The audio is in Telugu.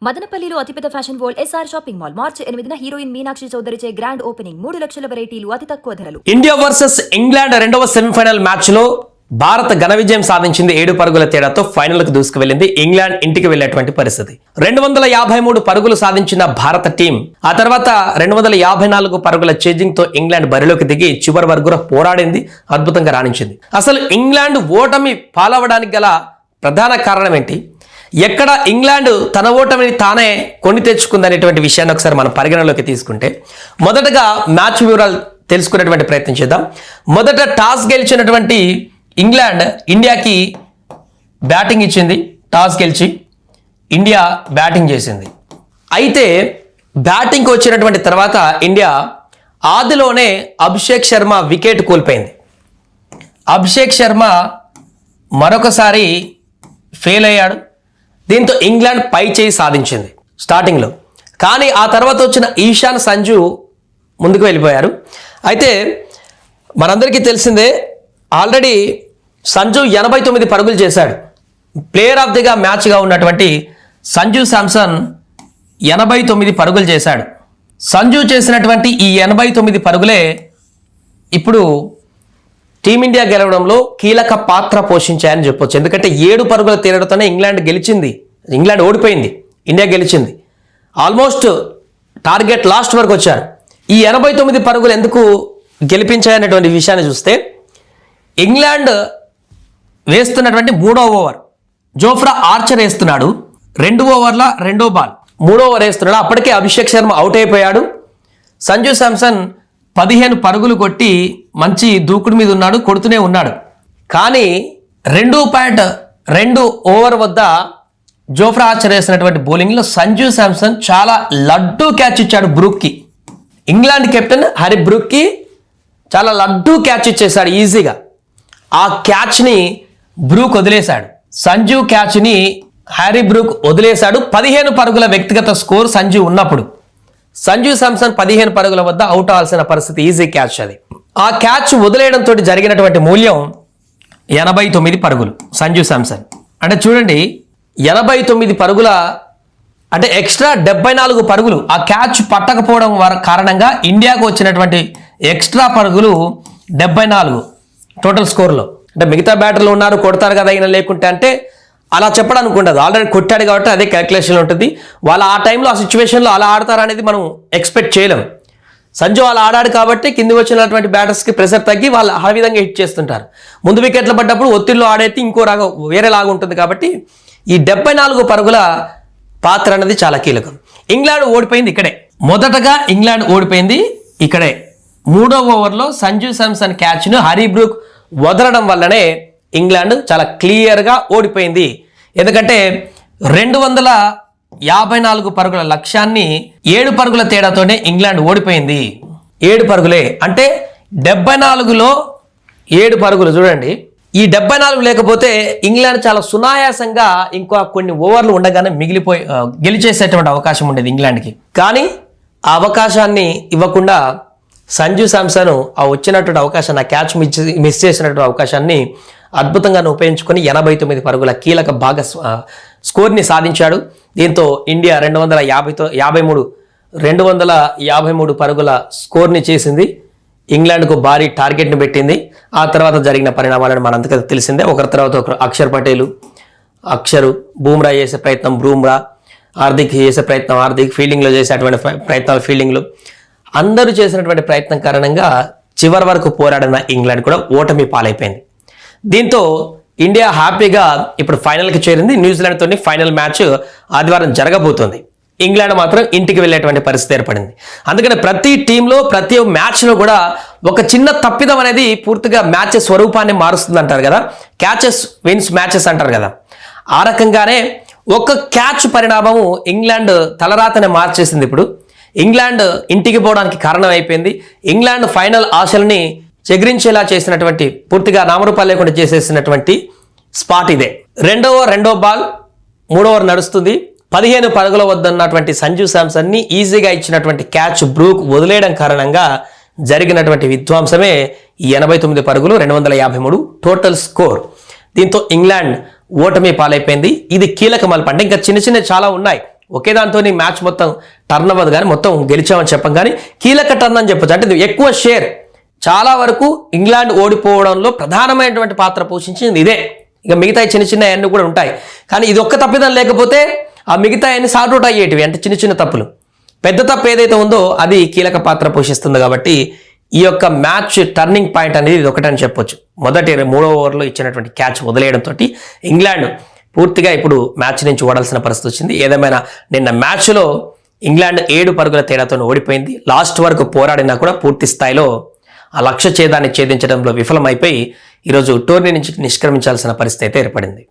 మదనపల్లిలో అతిపెద్ద fashion world SR shopping mall మార్చి 8న హీరోయిన్ మీనాక్షి చౌదరిచే గ్రాండ్ ఓపెనింగ్ 3 లక్షల వెరైటీలు అతి తక్కువ ధరలు. ఇండియా వర్సెస్ ఇంగ్లాండ్ రెండవ సెమీఫైనల్ మ్యాచ్ లో భారత్ ఘన విజయం సాధించింది. 7 పరుగుల తేడాతో ఫైనల్ కు దూసుకువెళ్లింది. ఇంగ్లాండ్ ఇంటికి వెళ్లేటువంటి పరిస్థితి. 253 పరుగులు సాధించిన భారత టీం ఆ తర్వాత 254 పరుగుల చేజింగ్ తో ఇంగ్లాండ్ బరిలోకి దిగి చివరి వరకు పోరాడింది. అద్భుతంగా రాణించింది. అసలు ఇంగ్లాండ్ ఓటమి పాలవడానికి గల ప్రధాన కారణం ఏంటి? ఎక్కడ ఇంగ్లాండ్ తన ఓటమిని తానే కొని తెచ్చుకుందనేటువంటి విషయాన్ని ఒకసారి మనం పరిగణలోకి తీసుకుంటే, మొదటగా మ్యాచ్ వివరాలు తెలుసుకునేటువంటి ప్రయత్నం చేద్దాం. మొదట టాస్ గెలిచినటువంటి ఇంగ్లాండ్ ఇండియాకి బ్యాటింగ్ ఇచ్చింది. టాస్ గెలిచి ఇండియా బ్యాటింగ్ చేసింది. అయితే బ్యాటింగ్కి వచ్చినటువంటి తర్వాత ఇండియా ఆదిలోనే అభిషేక్ శర్మ వికెట్ కోల్పోయింది. అభిషేక్ శర్మ మరొకసారి ఫెయిల్ అయ్యాడు. దీంతో ఇంగ్లాండ్ పై చేయి సాధించింది స్టార్టింగ్లో. కానీ ఆ తర్వాత వచ్చిన ఈశాన్ సంజు ముందుకు వెళ్ళిపోయారు. అయితే మనందరికీ తెలిసిందే, ఆల్రెడీ సంజు 89 పరుగులు చేశాడు. ప్లేయర్ ఆఫ్ దిగా మ్యాచ్గా ఉన్నటువంటి సంజు శాంసన్ 89 పరుగులు చేశాడు. సంజు చేసినటువంటి ఈ 89 పరుగులే ఇప్పుడు టీమిండియా గెలవడంలో కీలక పాత్ర పోషించాయని చెప్పొచ్చు. ఎందుకంటే 7 పరుగుల తేడాతోనే ఇంగ్లాండ్ గెలిచింది. ఇంగ్లాండ్ ఓడిపోయింది, ఇండియా గెలిచింది. ఆల్మోస్ట్ టార్గెట్ లాస్ట్ వరకు వచ్చారు. ఈ 89 పరుగులు ఎందుకు గెలిపించాయనేటువంటి విషయాన్ని చూస్తే, ఇంగ్లాండ్ వేస్తున్నటువంటి 3వ ఓవర్ జోఫ్రా ఆర్చర్ వేస్తున్నాడు. 2 ఓవర్ల 2వ బాల్ 3వ ఓవర్ వేస్తున్నాడు. అప్పటికే అభిషేక్ శర్మ అవుట్ అయిపోయాడు. సంజు శాంసన్ 15 పరుగులు కొట్టి మంచి దూకుడు మీద ఉన్నాడు, కొడుతూనే ఉన్నాడు. కానీ 2.2 ఓవర్ వద్ద జోఫ్రా ఆర్చర్ వేసినటువంటి బౌలింగ్లో సంజు శాంసన్ చాలా లడ్డూ క్యాచ్ ఇచ్చాడు బ్రూక్కి. ఇంగ్లాండ్ కెప్టెన్ హ్యారీ బ్రూక్కి చాలా లడ్డూ క్యాచ్ ఇచ్చేశాడు ఈజీగా. ఆ క్యాచ్ని బ్రూక్ వదిలేశాడు. సంజు క్యాచ్ని హ్యారీ బ్రూక్ వదిలేశాడు. 15 పరుగుల వ్యక్తిగత స్కోర్ సంజు ఉన్నప్పుడు సంజు శాంసన్ 15 పరుగుల వద్ద అవుట్ అవ్వాల్సిన పరిస్థితి. ఈజీ క్యాచ్ అది. ఆ క్యాచ్ వదిలేయడంతో జరిగినటువంటి మూల్యం 89 పరుగులు సంజు శాంసన్. అంటే చూడండి, 89 పరుగుల అంటే ఎక్స్ట్రా 74 పరుగులు ఆ క్యాచ్ పట్టకపోవడం కారణంగా ఇండియాకు వచ్చినటువంటి ఎక్స్ట్రా పరుగులు 74 టోటల్ స్కోర్లో. అంటే మిగతా బ్యాటర్లు ఉన్నారు, కొడతారు కదా అయినా లేకుంటే అంటే అలా చెప్పడానికి ఉండదు. ఆల్రెడీ కొట్టాడు కాబట్టి అదే క్యాల్కులేషన్ ఉంటుంది. వాళ్ళు ఆ టైంలో ఆ సిచ్యువేషన్లో అలా ఆడతారనేది మనం ఎక్స్పెక్ట్ చేయలేం. సంజు అలా ఆడాడు కాబట్టి కింది వచ్చినటువంటి బ్యాటర్స్కి ప్రెషర్ తగ్గి వాళ్ళు ఆ విధంగా హిట్ చేస్తుంటారు. ముందు వికెట్లు పడ్డప్పుడు ఒత్తిడిలో ఆడైతే ఇంకో రాగా వేరేలాగా ఉంటుంది. కాబట్టి ఈ 74 పరుగుల పాత్ర అనేది చాలా కీలకం. ఇంగ్లాండ్ ఓడిపోయింది ఇక్కడే. మొదటగా ఇంగ్లాండ్ ఓడిపోయింది ఇక్కడే. 3వ ఓవర్లో సంజు శాంసన్ క్యాచ్ను హ్యారీ బ్రూక్ వదలడం వల్లనే ఇంగ్లాండ్ చాలా క్లియర్గా ఓడిపోయింది. ఎందుకంటే 254 పరుగుల లక్ష్యాన్ని 7 పరుగుల తేడాతోనే ఇంగ్లాండ్ ఓడిపోయింది. 7 పరుగులే అంటే 74లో 7 పరుగులు. చూడండి, ఈ 74 లేకపోతే ఇంగ్లాండ్ చాలా సునాయాసంగా ఇంకో కొన్ని ఓవర్లు ఉండగానే గెలిచేసేటువంటి అవకాశం ఉండేది ఇంగ్లాండ్కి. కానీ ఆ అవకాశాన్ని ఇవ్వకుండా సంజు శాంసన్ ఆ వచ్చినటువంటి అవకాశాన్ని, ఆ క్యాచ్ మిస్ చేసినటువంటి అవకాశాన్ని అద్భుతంగా ఉపయోగించుకొని 89 పరుగుల కీలక స్కోర్ని సాధించాడు. దీంతో ఇండియా 253 పరుగుల స్కోర్ని చేసింది. ఇంగ్లాండ్కు భారీ టార్గెట్ని పెట్టింది. ఆ తర్వాత జరిగిన పరిణామాలను మనంతగా తెలిసిందే. ఒకరి తర్వాత ఒకరు అక్షర్ బూమ్రా చేసే ప్రయత్నం బూమ్రా, హార్దిక్ చేసే ప్రయత్నం హార్దిక్, ఫీల్డింగ్లో చేసేటువంటి ప్రయత్నాలు ఫీల్డింగ్లో, అందరూ చేసినటువంటి ప్రయత్నం కారణంగా చివరి వరకు పోరాడిన ఇంగ్లాండ్ కూడా ఓటమి పాలైపోయింది. దీంతో ఇండియా హ్యాపీగా ఇప్పుడు ఫైనల్కి చేరింది. న్యూజిలాండ్తో ఫైనల్ మ్యాచ్ ఆదివారం జరగబోతోంది. ఇంగ్లాండ్ మాత్రం ఇంటికి వెళ్ళేటువంటి పరిస్థితి ఏర్పడింది. అందుకని ప్రతి టీంలో ప్రతి మ్యాచ్లో కూడా ఒక చిన్న తప్పిదం అనేది పూర్తిగా మ్యాచ్ స్వరూపాన్ని మారుస్తుంది అంటారు కదా. క్యాచెస్ విన్స్ మ్యాచెస్ అంటారు కదా. ఆ రకంగానే ఒక క్యాచ్ పరిణామము ఇంగ్లాండ్ తలరాతనే మార్చేసింది. ఇప్పుడు ఇంగ్లాండ్ ఇంటికి పోవడానికి కారణం అయిపోయింది. ఇంగ్లాండ్ ఫైనల్ ఆశల్ని చెగిరించేలా చేసినటువంటి, పూర్తిగా నామరూపాలు లేకుండా చేసేసినటువంటి స్పాట్ ఇదే. 2వ బాల్ 3వ ఓవర్ నడుస్తుంది. 15 పరుగుల వద్ద ఉన్నటువంటి సంజు శాంసన్ని ఈజీగా ఇచ్చినటువంటి క్యాచ్ బ్రూక్ వదిలేయడం కారణంగా జరిగినటువంటి విధ్వంసమే ఈ 89 పరుగులు 253 టోటల్ స్కోర్. దీంతో ఇంగ్లాండ్ ఓటమి పాలైపోయింది. ఇది కీలక మలుపు. అంటే ఇంకా చిన్న చిన్న చాలా ఉన్నాయి. ఒకే దాంతో మ్యాచ్ మొత్తం టర్న్ అవ్వదు కానీ మొత్తం గెలిచామని చెప్పం కానీ కీలక టర్న్ అని చెప్పొచ్చు. అంటే ఇది ఎక్కువ షేర్, చాలా వరకు ఇంగ్లాండ్ ఓడిపోవడంలో ప్రధానమైనటువంటి పాత్ర పోషించింది ఇదే. ఇక మిగతా చిన్న చిన్న అన్నీ కూడా ఉంటాయి, కానీ ఇది ఒక్క తప్పిదం లేకపోతే ఆ మిగతా అన్ని సార్ట్అవుట్ అయ్యేటివి. అంటే చిన్న చిన్న తప్పులు, పెద్ద తప్పు ఏదైతే ఉందో అది కీలక పాత్ర పోషిస్తుంది. కాబట్టి ఈ యొక్క మ్యాచ్ టర్నింగ్ పాయింట్ అనేది ఇది ఒకటని చెప్పొచ్చు. మొదటి 3వ ఓవర్లో ఇచ్చినటువంటి క్యాచ్ వదిలేయడంతో ఇంగ్లాండ్ పూర్తిగా ఇప్పుడు మ్యాచ్ నుంచి ఓడాల్సిన పరిస్థితి వచ్చింది. ఏదేమైనా నిన్న మ్యాచ్లో ఇంగ్లాండ్ 7 పరుగుల తేడాతో ఓడిపోయింది. లాస్ట్ వరకు పోరాడినా కూడా పూర్తి స్థాయిలో ఆ లక్ష్య ఛేదాన్ని ఛేదించడంలో విఫలమైపోయి ఈరోజు టోర్నీ నుంచి నిష్క్రమించాల్సిన పరిస్థితి అయితే ఏర్పడింది.